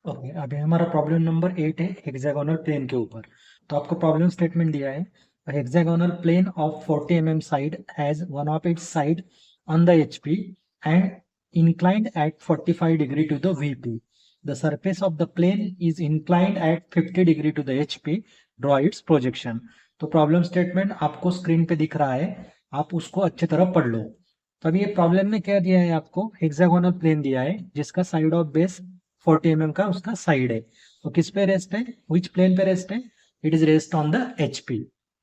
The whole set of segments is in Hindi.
ओके, अभी हमारा प्रॉब्लम नंबर 8 है हेक्सागोनल प्लेन के ऊपर। तो आपको प्रॉब्लम स्टेटमेंट दिया है, hexagonal plane of 40 mm side has one of its side on the HP and inclined at 45 degree to the VP. The surface of the plane is inclined at 50 degree to the HP. Draw its projection. तो प्रॉब्लम स्टेटमेंट आपको स्क्रीन पे दिख रहा है, आप उसको अच्छी तरह पढ़ लो। तो अभी ये प्रॉब्लम में क्या दिया है, आपको हेक्सागोनल प्लेन दिया है जिसका साइड ऑफ बेस 40 mm का उसका साइड है। तो किस पे रेस्ट है, विच प्लेन पे रेस्ट है, it is rest on the HP।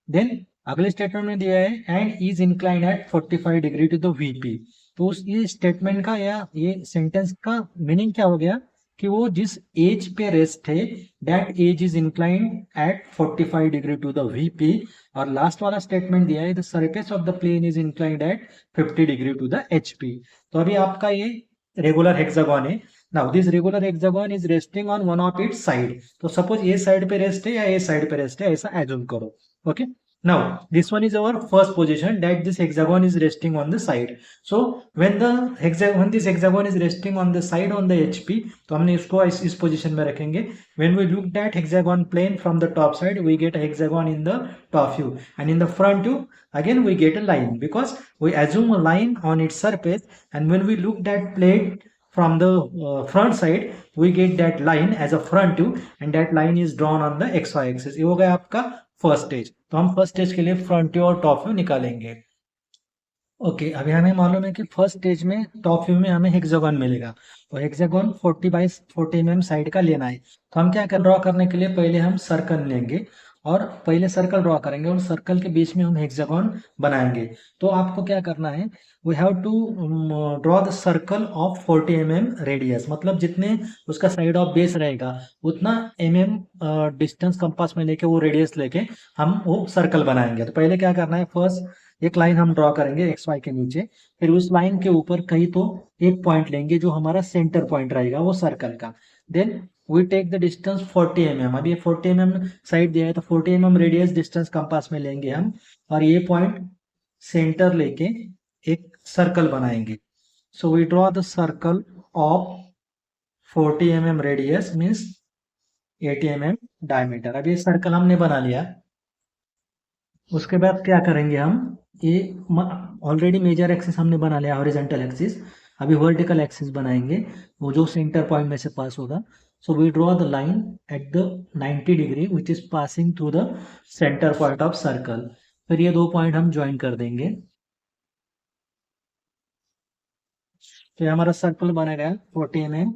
Then अगले स्टेटमेंट में दिया है and is incline at 45 degree to the VP। तो उस ये स्टेटमेंट का या ये सेंटेंस का मीनिंग क्या हो गया कि वो जिस एज पे रेस्ट है that edge is inclined at 45 degree to the VP। और लास्ट वाला स्टेटमेंट दिया है the surface of the plane is inclined at 50 degree to the HP। तो अभी आपका ये रेगुलर हेक्सागोन है। Now this regular hexagon is resting on one of its side. तो सपोज ये साइड पे रेस्ट है या ये साइड पे रेस्ट है, ऐसा एज्यूम करो। Okay, now this one is our first position that this hexagon is resting on the side. So when this hexagon is resting on the side on the HP, तो हमने इसको इस पोजीशन में रखेंगे। when we look at hexagon plane from the top side, we get a hexagon in the top view, and in the front view again we get a line because we assume a line on its surface, and when we look that plane from the front side we get that line as a front view, and that line is drawn on the XY axis। ये हो गया आपका फर्स्ट स्टेज। तो हम फर्स्ट स्टेज के लिए फ्रंट व्यू और टॉप व्यू निकालेंगे। ओके, अभी हमें मालूम है कि फर्स्ट स्टेज में टॉप व्यू में हमें हेक्सागोन मिलेगा। तो हेक्सागोन 40 बाई 40 mm साइड का लेना है। तो हम क्या कर ड्रॉ करने के लिए पहले हम सर्कल लेंगे और पहले सर्कल ड्रॉ करेंगे और सर्कल के बीच में हम हेक्सागोन बनाएंगे। तो आपको क्या करना है, we have to draw the circle of 40 mm radius, मतलब जितने उसका साइड ऑफ बेस रहेगा उतना डिस्टेंस कंपास में लेके वो रेडियस लेके हम वो सर्कल बनाएंगे। तो पहले क्या करना है, फर्स्ट एक लाइन हम ड्रॉ करेंगे एक्स वाई के नीचे, फिर उस लाइन के ऊपर कहीं तो एक पॉइंट लेंगे जो हमारा सेंटर पॉइंट रहेगा वो सर्कल का। Then we take the distance 40 mm। अब ये 40 mm साइड दिया है तो 40 mm रेडियस डिस्टेंस कंपास में लेंगे हम, और ये पॉइंट सेंटर लेके एक सर्कल बनाएंगे। So we draw the circle of 40 mm radius means 80 mm diameter. अब ये सर्कल हमने बना लिया। उसके बाद क्या करेंगे हम, ये ऑलरेडी मेजर एक्सिस हमने बना लिया, हॉरिजॉन्टल एक्सिस। अभी वर्टिकल एक्सिस बनाएंगे वो जो सेंटर पॉइंट में से पास होगा। So we draw the line at the 90 degree which is passing through the centre point of circle. फिर ये दो पॉइंट हम ज्वाइन कर देंगे। तो ये हमारा सर्कल बनेगा 40 mm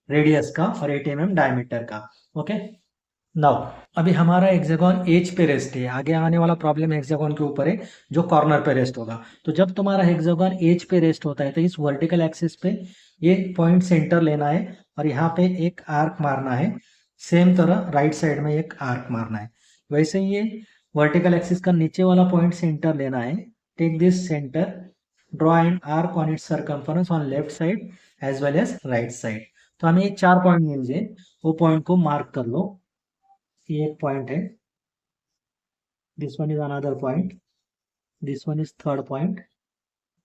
रेडियस का और 80 mm डायमीटर का। ओके, नाउ अभी हमारा हेक्सागोन एज पे रेस्ट है। आगे आने वाला प्रॉब्लम हेक्सागोन के ऊपर है जो कॉर्नर पे रेस्ट होगा। तो जब तुम्हारा हेक्सागोन एज पे रेस्ट होता है तो इस वर्टिकल एक्सिस पे ये पॉइंट सेंटर लेना है और यहाँ पे एक आर्क मारना है। सेम तरह राइट साइड में एक आर्क मारना है। वैसे ही ये वर्टिकल एक्सिस का नीचे वाला पॉइंट सेंटर लेना है। Take this centre, draw an arc on its circumference on left side as well as right side. तो हमें ये चार पॉइंट मिल जाए, वो पॉइंट को मार्क कर लो। ये एक पॉइंट है, this one is another point, this one is third point,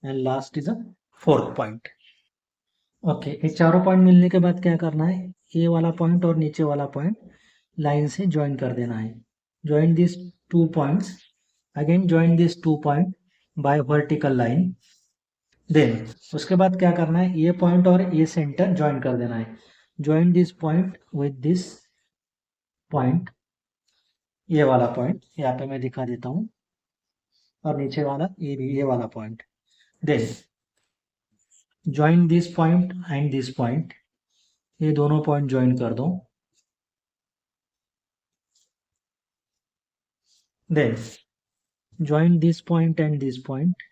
and last is a fourth point. Okay, ये चारों पॉइंट मिलने के बाद क्या करना है, ये वाला पॉइंट और नीचे वाला पॉइंट लाइन से ज्वाइन कर देना है। Join this two points, again join this two point by vertical line. Then उसके बाद क्या करना है, ये पॉइंट और ये सेंटर ज्वाइन कर देना है। Join this point with this point, ये वाला पॉइंट यहाँ पे मैं दिखा देता हूँ, और नीचे वाला ये भी ये वाला point. Then join this point and this point, ये दोनों पॉइंट ज्वाइन कर दो। Then join this point and this point,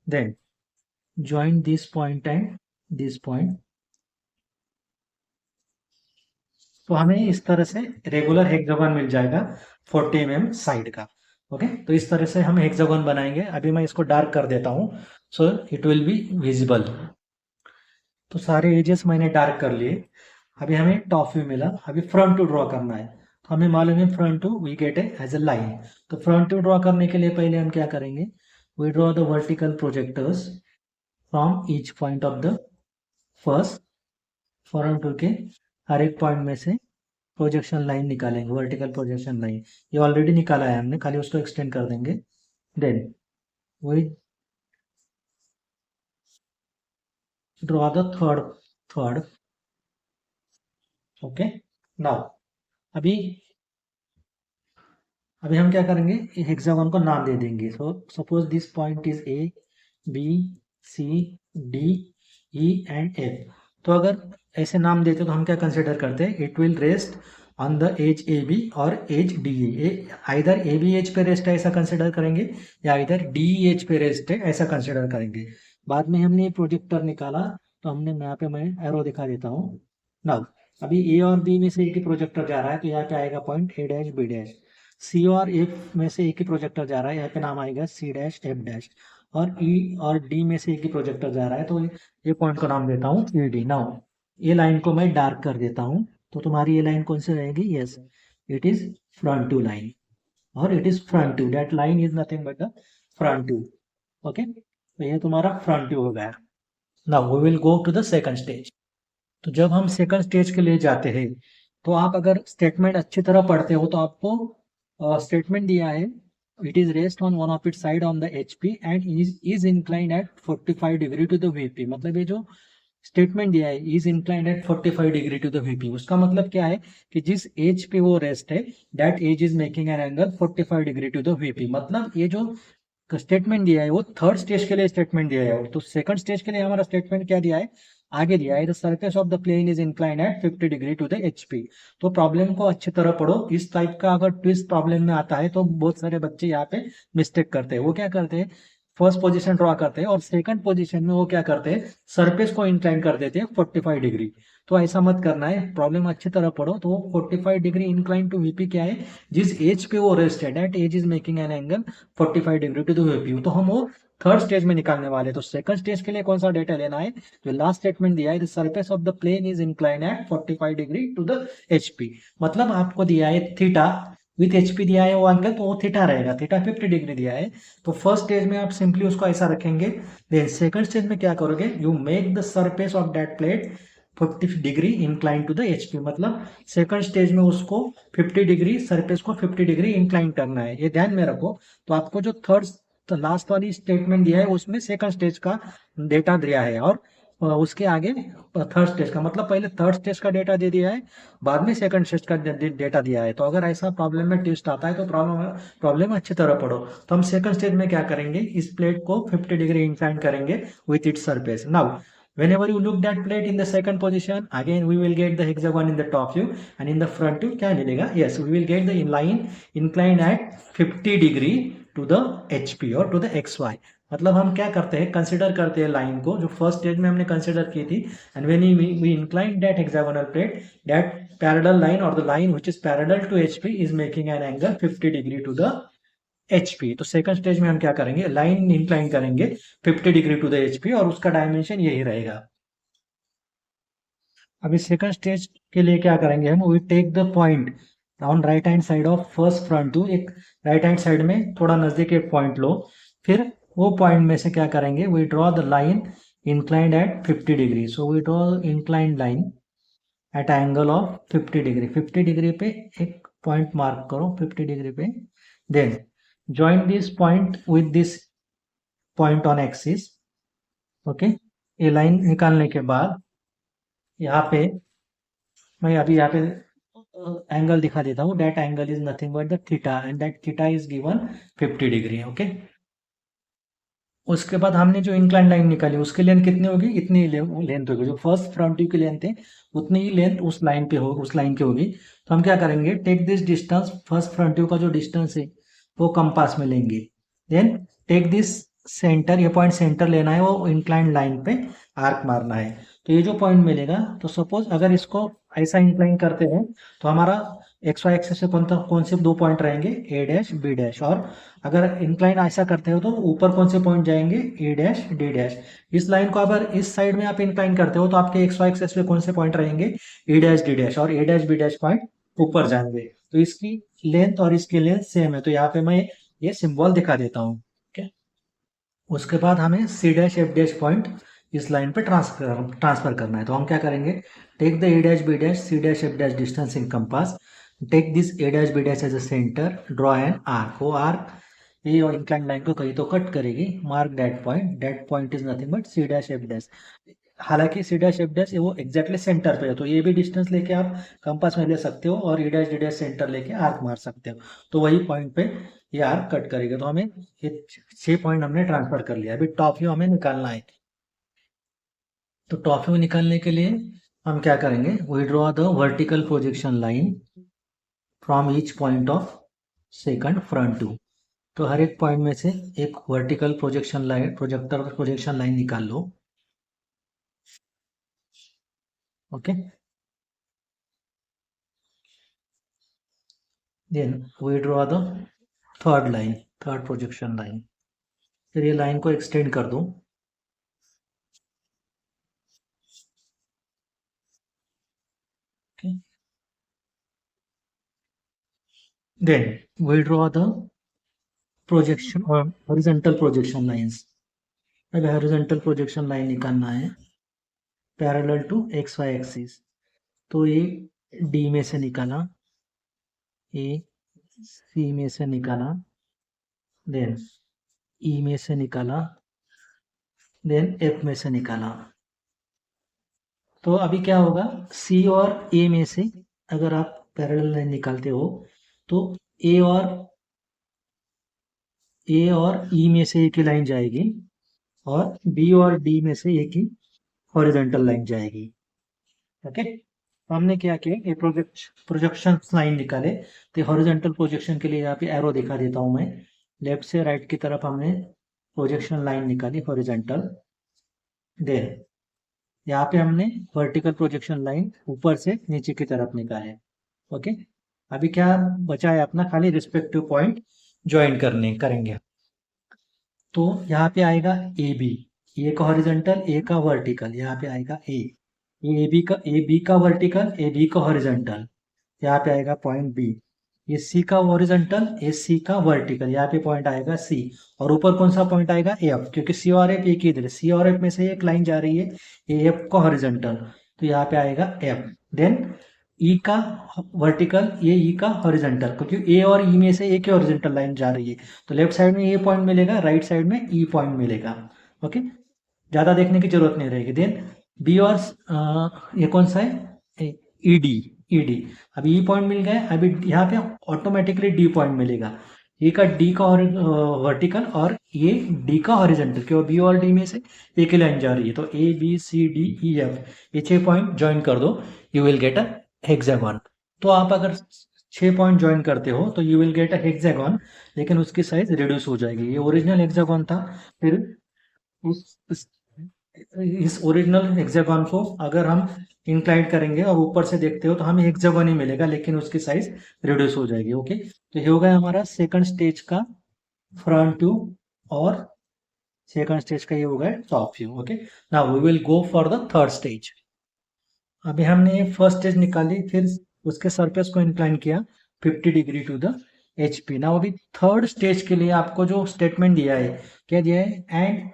then join this point and this point. तो हमें इस तरह से रेगुलर हेक्सागोन मिल जाएगा 40 mm साइड का। ओके, तो इस तरह से हम हेक्सागोन बनाएंगे। अभी मैं इसको डार्क कर देता हूँ so it will be visible. तो सारे एजेस मैंने डार्क कर लिए। अभी हमें टॉप व्यू मिला, अभी फ्रंट व्यू ड्रॉ करना है। तो हमें मालूम है front view we get as a line. तो फ्रंट व्यू ड्रॉ करने के लिए पहले हम क्या करेंगे, we draw the vertical projectors from each point of the first front to के हर एक पॉइंट में से प्रोजेक्शन लाइन निकालेंगे, वर्टिकल प्रोजेक्शन लाइन। ये ऑलरेडी निकाला है हमने, खाली उसको एक्सटेंड कर देंगे। Then we draw the third. Okay, now अभी अभी हम क्या करेंगे, हेक्सागन को नाम दे देंगे। So suppose this point is A, B, C, D, E and F. तो अगर ऐसे नाम देते तो हम क्या कंसिडर करते हैं, it will rest on the edge A B और edge D A. Either A B edge पे रेस्ट है ऐसा कंसिडर करेंगे, या इधर डी एज पे रेस्ट है ऐसा कंसिडर करेंगे। बाद में हमने प्रोजेक्टर निकाला तो हमने यहाँ पे, मैं एरो दिखा देता हूँ। नाउ अभी ए और बी में से एक ही प्रोजेक्टर जा रहा है तो यहाँ पे आएगा point A dash B dash. C और एफ में से एक ही प्रोजेक्टर जा रहा है, यहाँ पे नाम आएगा सी डैश एफ डैश। और ई और डी में से एक ही प्रोजेक्टर जा रहा है तो ये पॉइंट को नाम देता हूँ ई डी। नाउ ये लाइन को मैं डार्क कर देता हूँ, तो तुम्हारी ये लाइन कौन सी रहेगी, yes it is front two line, और it is front two, that line is nothing but the front two. Okay, तो ये तुम्हारा फ्रंट टू हो गया। Now we will go to the second stage. तो जब हम सेकंड स्टेज के लिए जाते हैं तो आप अगर स्टेटमेंट अच्छी तरह पढ़ते हो तो आपको स्टेटमेंट दिया है, it is rest on one of it side on the HP and is inclined at 45 degree to the VP. मतलब ये जो स्टेटमेंट दिया है, is inclined at 45 degree to the VP, उसका मतलब क्या है कि जिस एज पे वो रेस्ट है that edge is making an angle 45 degree to the VP. मतलब ये जो स्टेटमेंट दिया है वो थर्ड स्टेज के लिए स्टेटमेंट दिया है, तो सेकंड स्टेज के लिए हमारा स्टेटमेंट क्या दिया है, आगे दिया है the surface of the plane is inclined at 50 degree to the HP. तो प्रॉब्लम को अच्छी तरह पढ़ो, इस टाइप का अगर ट्विस्ट प्रॉब्लम में आता है तो बहुत सारे बच्चे यहाँ पे मिस्टेक करते हैं। वो क्या करते हैं, फर्स्ट पोजीशन ड्रॉ करते हैं और सेकंड पोजीशन में वो क्या करते हैं, सरफेस को इंक्लाइन कर देते हैं 45 डिग्री। तो ऐसा मत करना है, प्रॉब्लम अच्छी तरह पढ़ो। तो 45 डिग्री इंक्लाइन टू वीपी क्या है, जिस एज पे वो रेस्ट है that edge is making an angle 45 degree to the VP. तो हम वो थर्ड स्टेज में निकालने वाले। तो सेकंड स्टेज के लिए कौन सा डेटा लेना है, जो लास्ट स्टेटमेंट दिया है, the surface of the plane is incline at 45 degree to the HP. मतलब आपको दिया है थीटा विथ एचपी दिया है वो एंगल, तो वो थीटा रहेगा, थीटा 50 डिग्री दिया है। तो फर्स्ट स्टेज में आप सिंपली उसको ऐसा रखेंगे। देन सेकंड स्टेज में क्या करोगे, you make the surface of that plate 50 degree incline to the HP. मतलब सेकंड स्टेज में उसको 50 डिग्री, सरफेस को 50 डिग्री इंक्लाइन करना है, ये ध्यान में रखो। तो आपको जो थर्ड तो लास्ट वाली स्टेटमेंट दिया है उसमें सेकंड स्टेज का डेटा दिया है, और उसके आगे थर्ड स्टेज का, मतलब पहले थर्ड स्टेज का डेटा दे दिया है, बाद में सेकंड स्टेज का डेटा दिया है। तो अगर ऐसा प्रॉब्लम में ट्विस्ट आता है तो प्रॉब्लम अच्छी तरह पढ़ो। तो हम सेकंड स्टेज में क्या करेंगे, इस प्लेट को 50 डिग्री इंक्लाइन करेंगे with its surface. Now whenever you look that plate in the second position, again we will get the hexagon in the top view and in the front view क्या मिलेगा, yes we will get the line inclined at 50 degree to the HP और टू द XY। मतलब हम क्या करते हैं, कंसिडर करते हैं लाइन को जो फर्स्ट स्टेज में हमने कंसिडर की थी, and when we incline that hexagonal plate, that parallel line और the line which is parallel to HP is making an angle 50 degree to the HP। तो सेकंड स्टेज में हम क्या करेंगे, लाइन इंक्लाइन करेंगे 50 डिग्री टू द HP और उसका डायमेंशन यही रहेगा। अभी सेकंड स्टेज के लिए क्या करेंगे, हम we take the point on right hand side of first front to, एक राइट हैंड साइड में थोड़ा नजदीक एक पॉइंट लो, फिर वो पॉइंट में से क्या करेंगे, we draw the line inclined at 50 degree. So we draw inclined line at angle of 50 degree. 50 degree पे एक पॉइंट मार्क करो 50 डिग्री पे। Then join this point with this point on axis. Okay, ये लाइन निकालने के बाद यहाँ पे मैं अभी यहाँ पे एंगल दिखा देता हूँ, that angle is nothing but the theta and that theta is given 50 degree. Okay, उसके बाद हमने जो इंक्लाइन लाइन निकाली उसकी लेंथ कितनी होगी, इतनी ही लेंथ होगी, जो फर्स्ट फ्रंट व्यू की लेंथ है उतनी ही लेंथ उस लाइन पे हो, उस लाइन की होगी। तो हम क्या करेंगे, take this distance, first front view का जो डिस्टेंस है वो कंपास में लेंगे। देन टेक दिस सेंटर, ये पॉइंट सेंटर लेना है, वो इंक्लाइन लाइन पे आर्क मारना है। तो ये जो पॉइंट मिलेगा, तो सपोज अगर इसको ऐसा इंक्लाइन करते हैं तो हमारा XY एक्सिस से कौन से दो पॉइंट रहेंगे, ए डैश बी डैश, और अगर इंक्लाइन ऐसा करते हो तो ऊपर कौन से पॉइंट जाएंगे, ए डैश डी डैश। इस लाइन को अगर इस साइड में आप इंक्लाइन करते हो तो आपके XY एक्सिस पे कौन से पॉइंट रहेंगे, ए डैश डी डैश, और ए डैश बी डैश पॉइंट ऊपर जाएंगे। तो इसकी लेंथ और इसकी लेंथ सेम है, तो यहाँ पे मैं ये सिंबल दिखा देता हूँ। उसके बाद हमें C dash F dash point इस लाइन पे ट्रांसफर करना है। तो हम क्या करेंगे, take the A dash B dash C dash F dash distance in compass, take this A dash B dash as a centre, draw an arc. वो आर्क ये इंक्लाइन लाइन को कहीं तो कट करेगी, mark that point is nothing but C dash F dash. हालांकि सी डैश एफ डैश वो एग्जैक्टली सेंटर पे है, तो ये भी डिस्टेंस लेके आप कंपास में ले सकते हो और ई डैश डी डैश सेंटर लेके आर्क मार सकते हो, तो वही पॉइंट पे ये आर्क कट करेगा। तो हमें ये 6 पॉइंट हमने ट्रांसफर कर लिया। अभी टॉप व्यू हमें निकालना है। तो टॉप व्यू निकालने के लिए हम क्या करेंगे, we draw the vertical projection line from each point of second front two. तो हर एक पॉइंट में से एक vertical projection line, projector projection line निकाल लो। Okay, then we draw the third line, third projection line. फिर ये लाइन को एक्सटेंड कर दो। Okay. Then we'll draw the projection or horizontal projection lines. अब horizontal projection line निकालना है parallel to X Y axis. तो ये डी में से निकाला, ए सी में से निकाला, देन ई में से निकाला, देन एफ में से निकाला। तो अभी क्या होगा, सी और ए में से अगर आप पैरेलल लाइन निकालते हो तो ए और ई में से एक ही लाइन जाएगी और बी और डी में से एक ही हॉरिजॉन्टल लाइन जाएगी। ओके, तो हमने क्या किया, ये प्रोजेक्शन लाइन निकाले। तो हॉरिजॉन्टल प्रोजेक्शन के लिए यहाँ पे एरो दिखा देता हूँ मैं। लेफ्ट से राइट की तरफ हमने प्रोजेक्शन लाइन निकाली हॉरिजॉन्टल, देन यहाँ पे हमने वर्टिकल प्रोजेक्शन लाइन ऊपर से नीचे की तरफ निकाले। ओके, अभी क्या बचा है अपना, खाली रिस्पेक्टिव पॉइंट ज्वाइन करेंगे। तो यहाँ पे आएगा ए बी, ए का हॉरिजॉन्टल, ए का वर्टिकल, यहाँ पे आएगा ए बी का वर्टिकल, ए बी का हॉरिजॉन्टल, यहाँ पे आएगा पॉइंट बी। ये सी का हॉरिजॉन्टल, ए सी का वर्टिकल, यहाँ पे पॉइंट आएगा सी। और ऊपर कौन सा पॉइंट आएगा, एफ, क्योंकि सी और एफ एक ही इधर, सी और एफ में से एक लाइन जा रही है, ए एफ का हॉरिजॉन्टल, तो यहाँ पे आएगा एफ। देन ई का वर्टिकल, ये ई का हॉरिजॉन्टल, क्योंकि ए और ई में से एक ही हॉरिजॉन्टल लाइन जा रही है, तो लेफ्ट साइड में ए पॉइंट मिलेगा, राइट साइड में ई पॉइंट मिलेगा। ओके, ज्यादा देखने की जरूरत नहीं रहेगी। देन बी और ये कौन सा है, ईडी। अभी ई पॉइंट मिल गया, अभी यहाँ पे ऑटोमेटिकली डी पॉइंट मिलेगा। ए का डी का वर्टिकल और ये डी का हॉरिजॉन्टल, क्यों बी और डी में से एक ही लाइन जा रही है, तो A B C D E F, ये 6 पॉइंट ज्वाइन कर दो, you will get a hexagon. तो आप अगर 6 पॉइंट ज्वाइन करते हो तो you will get a hexagon, लेकिन उसकी साइज रिड्यूस हो जाएगी। ये ओरिजिनल हेक्सागन था, फिर इस ओरिजिनल हेक्सागन को अगर हम इंक्लाइन करेंगे और ऊपर से देखते हो तो हमें हेक्सागन ही मिलेगा, लेकिन उसकी साइज रिड्यूस हो जाएगी। ओके, तो ये हो गया हमारा सेकंड स्टेज का फ्रंट व्यू और सेकंड स्टेज का ये हो गया top view. Okay, now we will go for the third stage. अभी हमने फर्स्ट स्टेज निकाली, फिर उसके सरफेस को इंक्लाइन किया 50 degree to the HP। Now अभी थर्ड स्टेज के लिए आपको जो स्टेटमेंट दिया है, क्या दिया है, and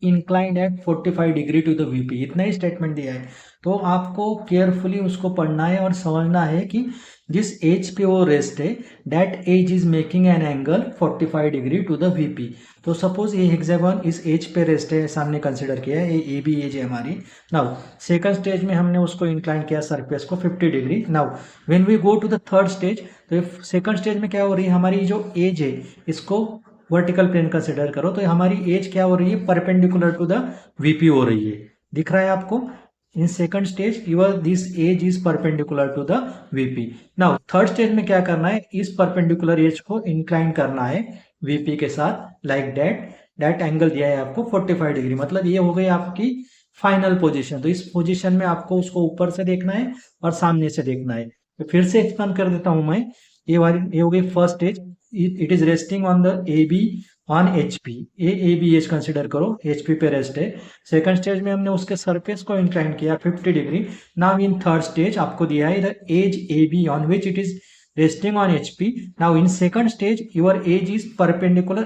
inclined at 45 degree to the VP, इतना ही स्टेटमेंट दिया है। तो आपको केयरफुली उसको पढ़ना है और समझना है कि जिस एज पे वो रेस्ट है, that edge is making an angle 45 degree to the VP। तो सपोज ये हेक्सागन इस एज पे रेस्ट है, सामने कंसिडर किया है, ये AB एज है हमारी। नाउ सेकंड स्टेज में हमने उसको इंक्लाइन किया सरफेस को 50 degree. Now when we go to the third stage, तो सेकंड स्टेज में क्या हो रही है, हमारी जो एज है इसको वर्टिकल प्लेन कंसिडर करो, तो हमारी एज क्या हो रही है, परपेंडिकुलर टू द VP हो रही है। दिख रहा है आपको, in second stage your this edge is perpendicular to the VP। Now third stage में क्या करना है, इस परपेंडिकुलर एज को इंक्लाइन करना है VP के साथ, लाइक दैट एंगल दिया है आपको 45 डिग्री, मतलब ये हो गई आपकी फाइनल पोजीशन। तो इस पोजीशन में आपको उसको ऊपर से देखना है और सामने से देखना है। तो फिर से एक्सप्लेन कर देता हूं मैं, ये हो गई first stage, it is resting on the AB on HP, AB edge consider करो, HP पे रेस्ट है। सेकंड स्टेज में हमने उसके सरफेस को इंक्लाइन किया 50 degree. Now in third stage आपको दिया है the edge AB on which it is resting on HP. Now in second stage your edge is perpendicular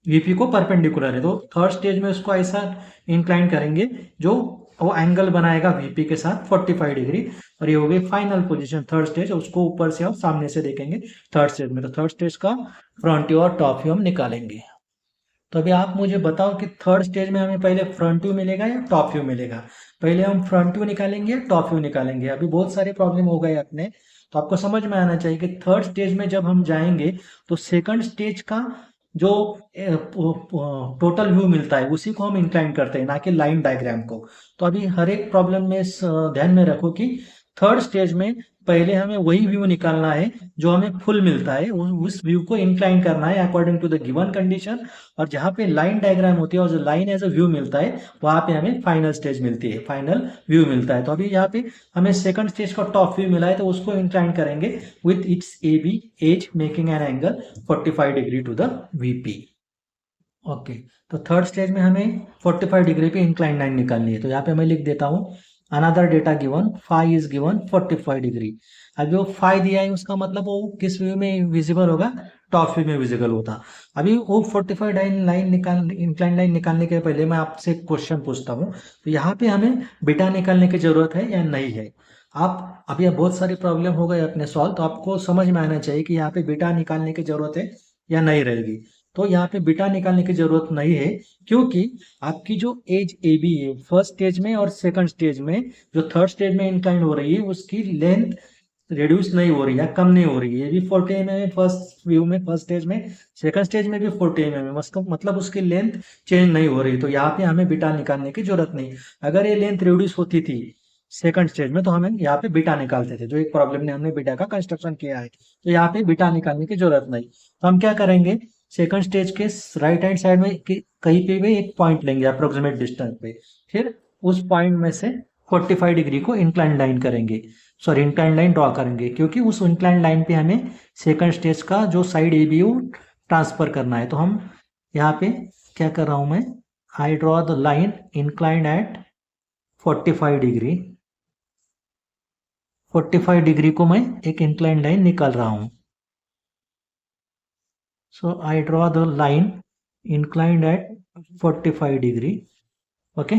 VP को परपेंडिकुलर है, तो थर्ड स्टेज में उसको ऐसा इंक्लाइन करेंगे जो वो एंगल बनाएगा वीपी के साथ 45 डिग्री। और ये हो गई फाइनल पोजीशन, थर्ड स्टेज। उसको ऊपर से और सामने से देखेंगे थर्ड स्टेज में। तो थर्ड स्टेज का फ्रंट व्यू और टॉप व्यू हम निकालेंगे। तो अभी आप मुझे बताओ कि थर्ड स्टेज में हमें पहले फ्रंट व्यू मिलेगा या टॉप व्यू मिलेगा। पहले हम फ्रंट व्यू निकालेंगे या टॉप व्यू निकालेंगे। अभी बहुत सारे प्रॉब्लम हो गए अपने, तो आपको समझ में आना चाहिए कि थर्ड स्टेज में जब हम जाएंगे तो सेकंड स्टेज का जो टोटल व्यू मिलता है उसी को हम इंक्लाइन करते हैं, ना कि लाइन डायग्राम को। तो अभी हर एक प्रॉब्लम में ध्यान में रखो कि थर्ड स्टेज में पहले हमें वही व्यू निकालना है जो हमें फुल मिलता है, उस व्यू को इंक्लाइन करना है according to the given condition. और जहाँ पे लाइन डायग्राम होती है और जो लाइन एज अ व्यू मिलता है वहां पे हमें फाइनल स्टेज मिलती है, फाइनल व्यू मिलता है। तो अभी यहाँ पे हमें सेकंड स्टेज का टॉप व्यू मिला है, तो उसको इंक्लाइन करेंगे with its A B edge making an angle 45 degree to the VP. Okay, तो थर्ड स्टेज में हमें 45 डिग्री पे इंक्लाइन लाइन निकालनी है। तो यहाँ पे मैं लिख देता हूँ another data given, phi is given 45 degree. अब जो फाई दिया है उसका मतलब वो किस व्यू में विजिबल होगा, टॉप व्यू में विजिबल होता। अभी वो 45 लाइन निकाल इंक्लाइन लाइन निकालने के पहले मैं आपसे क्वेश्चन पूछता हूँ, तो यहाँ पे हमें बीटा निकालने की जरूरत है या नहीं है। आप अभी बहुत सारी प्रॉब्लम हो गए अपने सॉल्व, तो आपको समझ में आना चाहिए कि यहाँ पे बीटा निकालने की जरूरत है या नहीं रहेगी। तो यहाँ पे बीटा निकालने की जरूरत नहीं है, क्योंकि आपकी जो एज ए बी है फर्स्ट स्टेज में और सेकंड स्टेज में, जो थर्ड स्टेज में इंक्लाइन हो रही है उसकी लेंथ रिड्यूस नहीं हो रही है, कम नहीं हो रही है। ये भी 40 mm है फर्स्ट व्यू में, फर्स्ट स्टेज में, सेकंड स्टेज में भी 40 mm है, मतलब उसकी लेंथ चेंज नहीं हो रही। तो यहाँ पे हमें बीटा निकालने की जरूरत नहीं। अगर ये लेंथ रिड्यूस होती थी सेकंड स्टेज में तो हमें यहाँ पे बीटा निकालते थे, जो एक प्रॉब्लम ने हमने बीटा का कंस्ट्रक्शन किया है। तो यहाँ पे बीटा निकालने की जरूरत नहीं। तो हम क्या करेंगे, सेकंड स्टेज के राइट हैंड साइड में कहीं पे भी एक पॉइंट लेंगे अप्रोक्सीमेट डिस्टेंस पे, फिर उस पॉइंट में से 45 डिग्री को इंक्लाइन लाइन करेंगे, सॉरी इंक्लाइन लाइन ड्रॉ करेंगे, क्योंकि उस इंक्लाइन लाइन पे हमें सेकंड स्टेज का जो साइड ए बी ट्रांसफर करना है। तो हम यहाँ पे क्या कर रहा हूं मैं, I draw the line inclined at 45 degree. 45 degree को मैं एक इंक्लाइन लाइन निकाल रहा हूं। So I draw the line inclined at 45 degree. Okay,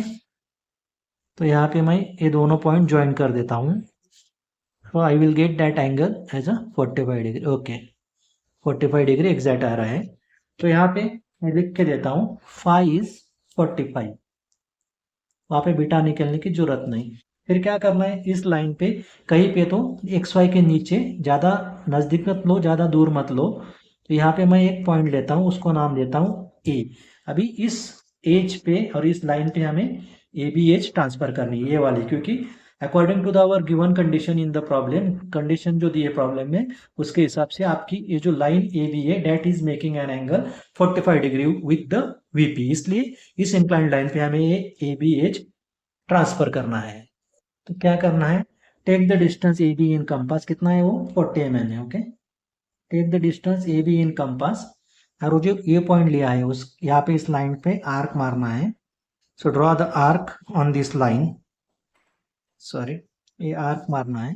तो यहाँ पे मैं ये दोनों पॉइंट ज्वाइन कर देता हूँ। So I will get that angle as a 45 degree. Okay, 45 degree exact आ रहा है। तो यहाँ पे मैं लिख के देता हूँ फाई इज 45। वहाँ पे बीटा निकलने की जरूरत नहीं। फिर क्या करना है, इस लाइन पे कहीं पे तो एक्स वाई के नीचे, ज़्यादा नज़दीक मत लो ज़्यादा दूर मत लो। तो यहाँ पे मैं एक पॉइंट लेता हूँ, उसको नाम देता हूँ ए। अभी इस एज पे और इस लाइन पे हमें ए बी एज ट्रांसफर करनी है, ये वाली, क्योंकि according to the our given condition in the problem, condition जो दी है प्रॉब्लम में उसके हिसाब से आपकी ये जो लाइन ए बी है that is making an angle 45 degree with the VP. इसलिए इस इंक्लाइन लाइन पे हमें ये ए बी एज ट्रांसफर करना है। तो क्या करना है, take the distance A B in compass, कितना है वो 40 mm है। Okay, take the distance A B in compass, और वो जो ये पॉइंट लिया है उस यहाँ पे इस लाइन पे आर्क मारना है। So draw the arc on this line, sorry ये आर्क मारना है,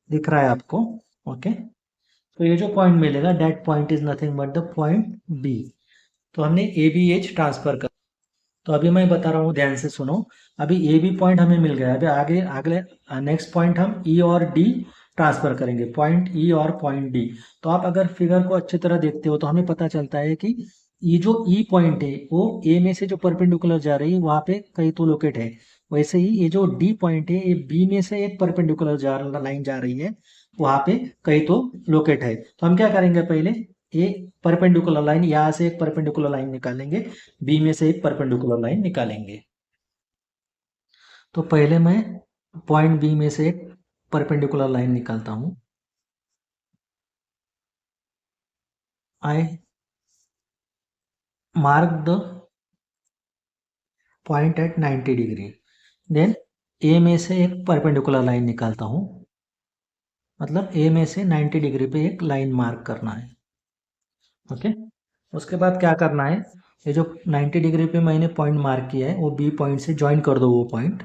दिख रहा है आपको। ओके, तो ये जो पॉइंट मिलेगा that point is nothing but the point B. तो हमने ए बी एच ट्रांसफर कर। तो अभी मैं बता रहा हूँ, ध्यान से सुनो। अभी ए बी पॉइंट हमें मिल गया, अभी आगे अगले नेक्स्ट पॉइंट हम ई और डी ट्रांसफर करेंगे, पॉइंट ई और पॉइंट डी। तो आप अगर फिगर को अच्छी तरह देखते हो तो हमें पता चलता है कि ये जो ई पॉइंट है वो ए में से जो परपेंडिकुलर जा रही है वहां पे कहीं तो लोकेट है। वैसे ही ये जो डी पॉइंट है ये बी में से एक परपेंडिकुलर लाइन जा रही है, वहां पे कहीं तो लोकेट है। तो हम क्या करेंगे, पहले ए परपेंडिकुलर लाइन, यहाँ से एक परपेंडिकुलर लाइन निकालेंगे, बी में से एक परपेंडिकुलर लाइन निकालेंगे। तो पहले मैं पॉइंट बी में से एक परपेंडिकुलर लाइन निकालता हूं। I mark the point at 90 degree. Then A में से एक परपेंडिकुलर लाइन निकालता हूं, मतलब ए में से 90 डिग्री पे एक लाइन मार्क करना है। ओके, उसके बाद क्या करना है, ये जो 90 डिग्री पे मैंने पॉइंट मार्क किया है वो बी पॉइंट से ज्वाइन कर दो वो पॉइंट।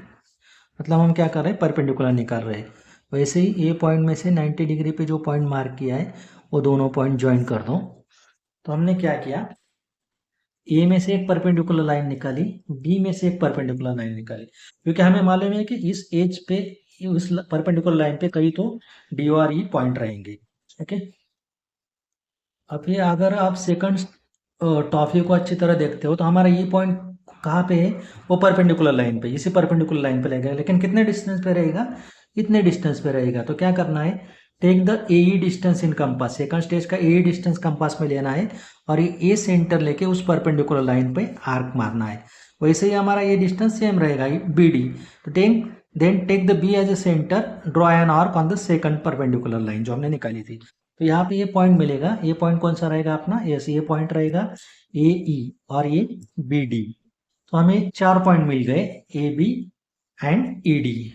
मतलब हम क्या कर रहे हैं, परपेंडिकुलर निकाल रहे हैं। वैसे ही ए पॉइंट में से 90 डिग्री पे जो पॉइंट मार्क किया है वो दोनों पॉइंट ज्वाइन कर दो। तो हमने क्या किया, ए में से एक परपेंडिकुलर लाइन निकाली, बी में से एक परपेंडिकुलर लाइन निकाली, क्योंकि हमें मालूम है कि इस एज पे, उस परपेंडिकुलर लाइन पे कहीं तो डी और ई पॉइंट रहेंगे। ओके, अभी अगर आप सेकंड टॉपिक को अच्छी तरह देखते हो तो हमारा ये पॉइंट कहाँ पे है, वो परपेंडिकुलर लाइन पे, इसी परपेंडिकुलर लाइन पे लगेगा, लेकिन कितने डिस्टेंस पे रहेगा, इतने डिस्टेंस पे रहेगा। तो क्या करना है, take the A E distance in compass, second stage का एई डिस्टेंस कंपास में लेना है और ये ए सेंटर लेके उस परपेंडिकुलर लाइन पे आर्क मारना है। वैसे ही हमारा ये डिस्टेंस सेम रहेगा बी डी। तो then take the B as A centre, draw an arc on the second perpendicular line जो हमने निकाली थी। तो यहाँ पे ये पॉइंट मिलेगा, ये पॉइंट कौन सा रहेगा अपना, ये पॉइंट रहेगा ए ई और ये बी डी। तो हमें 4 पॉइंट मिल गए, A B and E D.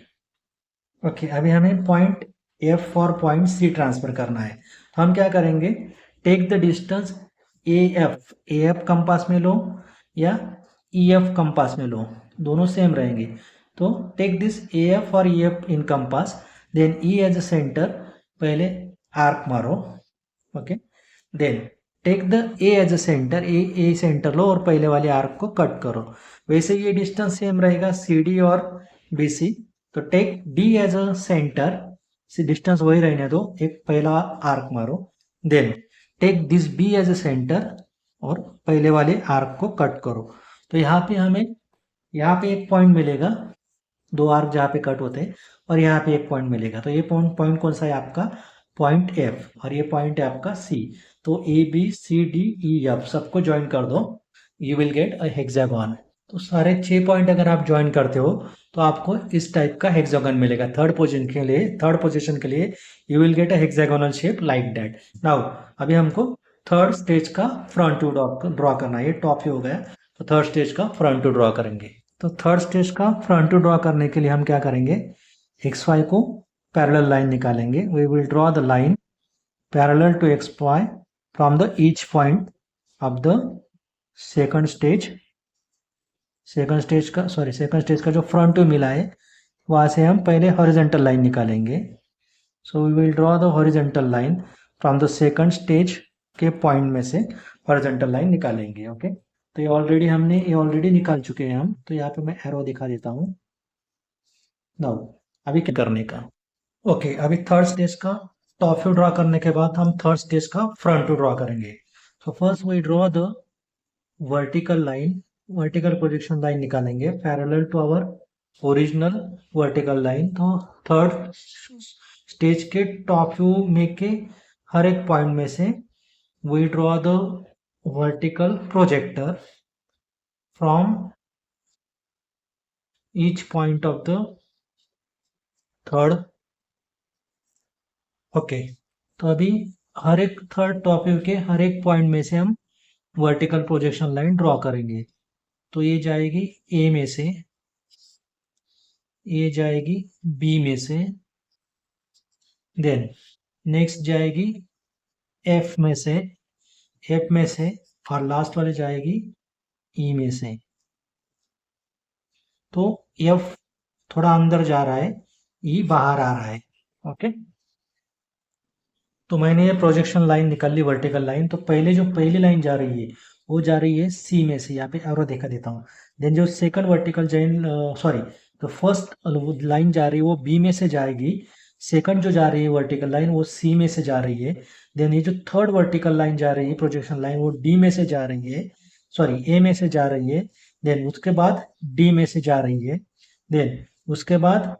Okay, अभी हमें पॉइंट एफ और पॉइंट सी ट्रांसफर करना है। तो हम क्या करेंगे, take the distance A F compass में लो या ई एफ कंपास में लो, दोनों सेम रहेंगे। तो टेक दिस ए एफ और E F in compass, then E as A centre, पहले आर्क मारो। Okay, then take the A as A centre, A centre लो और पहले वाले आर्क को कट करो। वैसे ये डिस्टेंस सेम रहेगा सी डी और बी सी। तो take D as a centre, distance वही रहने दो, एक पहला आर्क मारो। Then take this B as A centre और पहले वाले आर्क को कट करो। तो यहाँ पे हमें, यहाँ पे एक पॉइंट मिलेगा, दो आर्क जहाँ पे कट होते हैं, और यहाँ पे एक पॉइंट मिलेगा। तो ये पॉइंट कौन सा है आपका, पॉइंट एफ, और ये पॉइंट है आपका सी। तो A B C D E F सबको ज्वाइन कर दो, you will get a hexagon. तो सारे 6 पॉइंट अगर आप ज्वाइन करते हो तो आपको इस टाइप का हेक्सागन मिलेगा। थर्ड पोजीशन के लिए you will get a hexagonal shape like that. Now अभी हमको थर्ड स्टेज का फ्रंट टू ड्रॉ करना है। ये टॉप ही हो गया, तो थर्ड स्टेज का फ्रंट टू ड्रॉ करेंगे। तो थर्ड स्टेज का फ्रंट टू ड्रॉ करने के लिए हम क्या करेंगे, एक्स वाई को पैरेलल लाइन निकालेंगे। We will draw the line parallel to X Y from the each point of the second stage का जो फ्रंट टू मिला है वहां से हम पहले हॉरिजॉन्टल लाइन निकालेंगे। So we will draw the horizontal line from the second stage के पॉइंट में से हॉरिजॉन्टल लाइन निकालेंगे। ओके, तो ये ऑलरेडी निकाल चुके हैं हम। तो यहाँ पे मैं एरो दिखा देता हूँ। नाउ अभी क्या करने का, ओके, अभी थर्ड स्टेज का टॉप व्यू ड्रॉ करने के बाद हम थर्ड स्टेज का फ्रंट टू ड्रॉ करेंगे। तो first we draw the vertical projection line निकालेंगे parallel to our original vertical line. तो थर्ड स्टेज के टॉप व्यू में के हर एक पॉइंट में से we draw the vertical projector from each point of the third. Okay, तो अभी हर एक थर्ड टॉप व्यू के हर एक पॉइंट में से हम वर्टिकल प्रोजेक्शन लाइन ड्रॉ करेंगे। तो ये जाएगी ए में से, ये जाएगी बी में से, देन नेक्स्ट जाएगी एफ में से और लास्ट वाले जाएगी ई में से। तो एफ थोड़ा अंदर जा रहा है, ई बाहर आ रहा है। ओके, तो मैंने ये प्रोजेक्शन लाइन निकाल ली, वर्टिकल लाइन। तो पहले जो पहली लाइन जा रही है वो जा रही है सी में से, यहाँ पे एरो देखा देता हूँ। देन जो सेकंड वर्टिकल तो फर्स्ट लाइन जा रही है वो बी में से जाएगी, सेकंड जो जा रही है वर्टिकल लाइन वो सी में से जा रही है। देन ये जो थर्ड वर्टिकल लाइन जा रही है प्रोजेक्शन लाइन वो डी में से जा रही है, ए में से जा रही है। देन उसके बाद डी में से जा रही है, देन उसके बाद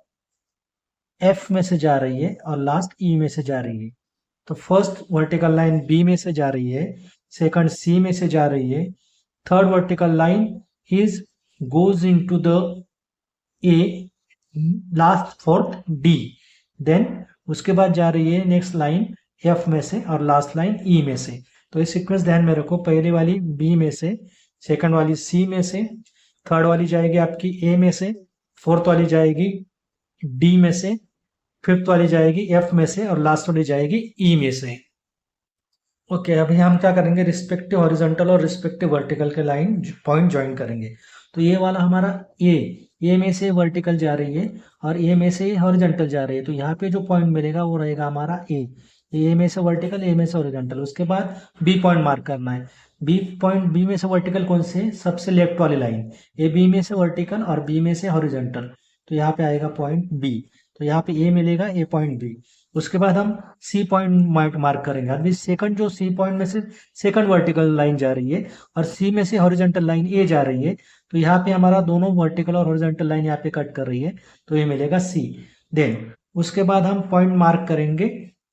एफ में से जा रही है और लास्ट ई में से जा रही है। तो फर्स्ट वर्टिकल लाइन बी में से जा रही है, सेकंड सी में से जा रही है, third vertical line is goes into the A, last fourth D. Then उसके बाद जा रही है नेक्स्ट लाइन एफ में से और लास्ट लाइन ई में से। तो ये सीक्वेंस ध्यान में रखो, पहले वाली बी में से, सेकंड वाली सी में से, थर्ड वाली जाएगी आपकी ए में से, फोर्थ वाली जाएगी डी में से, फिफ्थ वाली जाएगी एफ में से और लास्ट वाली जाएगी ई में से। ओके, अभी हम क्या करेंगे, रिस्पेक्टिव हॉरिजॉन्टल और रिस्पेक्टिव वर्टिकल के लाइन पॉइंट ज्वाइन करेंगे। तो ये वाला हमारा ए में से वर्टिकल जा रही है और ए में से हॉरिजॉन्टल जा रही है। तो यहाँ पे जो पॉइंट मिलेगा वो रहेगा हमारा ए में से वर्टिकल, ए में से हॉरिजॉन्टल। उसके बाद बी पॉइंट मार्क करना है। बी पॉइंट बी में से वर्टिकल कौन से, सबसे लेफ्ट वाली लाइन, ए बी में से वर्टिकल और बी में से हॉरिजॉन्टल, तो यहाँ पे आएगा पॉइंट बी, तो यहाँ पे ए मिलेगा, ए पॉइंट बी। उसके बाद हम सी पॉइंट मार्क करेंगे। अभी सेकंड जो सी पॉइंट में से सेकंड वर्टिकल लाइन जा रही है और सी में से हॉरिजॉन्टल लाइन ए जा रही है, तो यहाँ पे हमारा दोनों वर्टिकल और हॉरिजॉन्टल लाइन यहाँ पे कट कर रही है, तो ये मिलेगा सी। देन उसके बाद हम पॉइंट मार्क करेंगे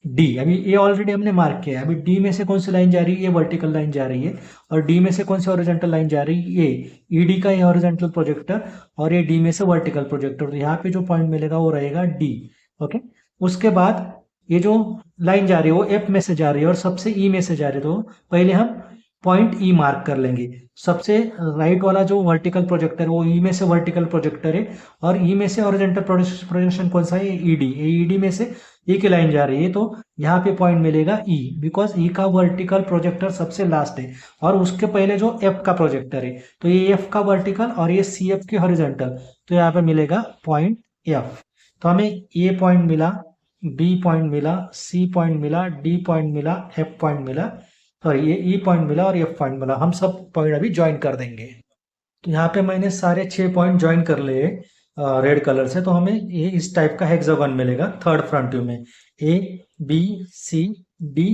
डी। अभी ए ऑलरेडी हमने मार्क किया है, अभी डी में से कौन सी लाइन जा रही है, ये वर्टिकल लाइन जा रही है, और डी में से कौन सी हॉरिजॉन्टल लाइन जा रही है, ये ईडी का ये हॉरिजॉन्टल प्रोजेक्टर, और ये डी में से वर्टिकल प्रोजेक्टर, तो यहाँ पे जो पॉइंट मिलेगा वो रहेगा डी। ओके, उसके बाद ये जो लाइन जा रही है वो एफ में से जा रही है और सबसे ई में से जा रही है, तो पहले हम पॉइंट ई मार्क कर लेंगे। सबसे राइट वाला जो वर्टिकल प्रोजेक्टर वो ई में से वर्टिकल प्रोजेक्टर है, और ई में से हॉरिजॉन्टल प्रोजेक्शन कौन सा है, ईडी। ईडी में से ई की लाइन जा रही है, तो यहाँ पे पॉइंट मिलेगा ई, बिकॉज ई का वर्टिकल प्रोजेक्टर सबसे लास्ट है और उसके पहले जो एफ का प्रोजेक्टर है, तो ये एफ का वर्टिकल और ये सी एफ की हॉरिजॉन्टल, तो यहाँ पे मिलेगा पॉइंट एफ। तो हमें ए पॉइंट मिला, बी पॉइंट मिला, सी पॉइंट मिला, डी पॉइंट मिला, एफ पॉइंट मिला, सॉरी ये ई पॉइंट मिला और एफ पॉइंट मिला। हम सब पॉइंट अभी ज्वाइन कर देंगे। तो यहाँ पे मैंने सारे 6 पॉइंट ज्वाइन कर लिए रेड कलर से, तो हमें ये इस टाइप का हेक्सागन मिलेगा थर्ड फ्रंट व्यू में, A B C D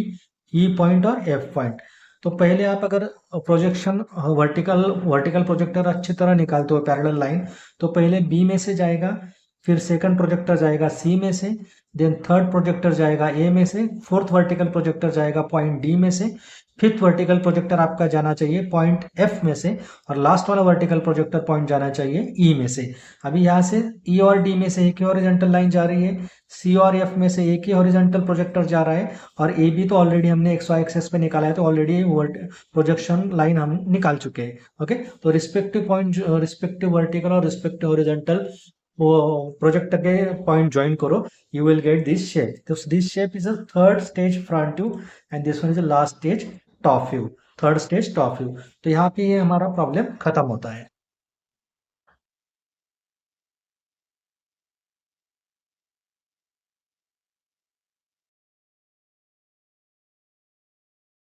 E point और एफ पॉइंट। तो पहले आप अगर प्रोजेक्शन वर्टिकल वर्टिकल प्रोजेक्टर अच्छी तरह निकालते हो पैरेलल लाइन, तो पहले बी में से जाएगा, फिर सेकंड प्रोजेक्टर जाएगा सी में से, देन थर्ड प्रोजेक्टर जाएगा ए में से, फोर्थ वर्टिकल प्रोजेक्टर जाएगा पॉइंट डी में से, फिफ्थ वर्टिकल प्रोजेक्टर आपका जाना चाहिए पॉइंट एफ में से, और लास्ट वाला वर्टिकल प्रोजेक्टर पॉइंट जाना चाहिए ई में से। अभी यहाँ से ई और डी में से एक ही हॉरिजॉन्टल लाइन जा रही है, सी और एफ में से एक ही हॉरिजॉन्टल प्रोजेक्टर जा रहा है, और ए बी तो ऑलरेडी हमने एक्स वाई एक्सेस पे निकाला है, तो ऑलरेडी प्रोजेक्शन लाइन हम निकाल चुके हैं। ओके, तो रिस्पेक्टिव पॉइंट, रिस्पेक्टिव वर्टिकल और रिस्पेक्टिव हॉरिजॉन्टल वो प्रोजेक्टर के पॉइंट ज्वाइन करो, you will get this shape. This shape is a third stage front view and this one is the last stage top view, third stage top view. तो यहाँ पे ये हमारा प्रॉब्लम खत्म होता है।